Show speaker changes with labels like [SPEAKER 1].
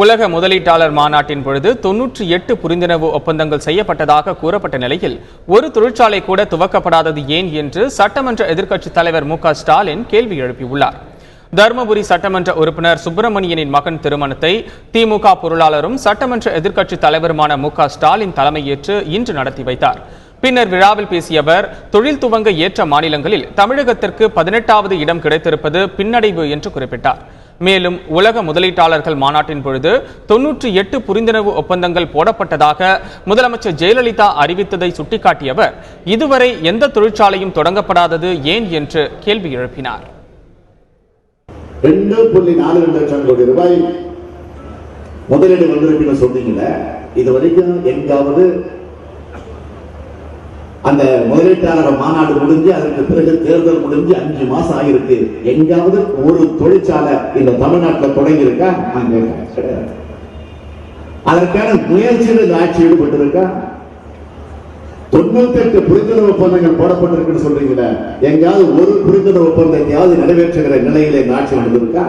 [SPEAKER 1] உலக முதலீட்டாளர் மாநாட்டின் பொழுது 98 புரிந்துணர்வு ஒப்பந்தங்கள் செய்யப்பட்டதாக கூறப்பட்ட நிலையில் ஒரு தொழிற்சாலை கூட துவக்கப்படாதது ஏன் என்று சட்டமன்ற எதிர்க்கட்சித் தலைவர் மு க ஸ்டாலின் கேள்வி எழுப்பியுள்ளார். தருமபுரி சட்டமன்ற உறுப்பினர் சுப்பிரமணியனின் மகன் திருமணத்தை திமுக பொருளாளரும் சட்டமன்ற எதிர்க்கட்சித் தலைவருமான மு க ஸ்டாலின் தலைமையேற்று இன்று நடத்தி வைத்தார். பின்னர் விழாவில் பேசிய அவர், தொழில் துவங்க ஏற்ற மாநிலங்களில் தமிழகத்திற்கு 18வது இடம் கிடைத்திருப்பது பின்னடைவு என்று குறிப்பிட்டார். மேலும் உலக முதலீட்டாளர்கள் மாநாட்டின் பொழுது 98 புரிந்துணர்வு ஒப்பந்தங்கள் போடப்பட்டதாக முதலமைச்சர் ஜெயலலிதா அறிவித்ததை சுட்டிக்காட்டிய அவர், இதுவரை எந்த தொழிற்சாலையும் தொடங்கப்படாதது ஏன் என்று கேள்வி எழுப்பினார்.
[SPEAKER 2] 2.42 லட்சம் கோடி ரூபாய் முதலீடு வந்திருக்குன்னு சொன்னீங்களே, இது வரைக்கும் எங்காவது அந்த முதலீட்டாளர் மாநாடு முடிஞ்சு அதற்கு பிறகு தேர்தல் முடிஞ்சு 5 மாசம் ஆகிருக்கு, எங்காவது ஒரு தொழிற்சாலை இந்த தமிழ்நாட்டில் தொடங்கி இருக்கா? அதற்கான முயற்சியில் இந்த ஆட்சி ஈடுபட்டு இருக்கா? 98 புரிந்துணர்வு ஒப்பந்தங்கள் போடப்பட்டிருக்குன்னு சொல்றீங்களே, எங்காவது ஒரு புரிந்துணர்வு ஒப்பந்தத்தையாவது நிறைவேற்றுகிற நிலையில இந்த ஆட்சி நடந்திருக்கா?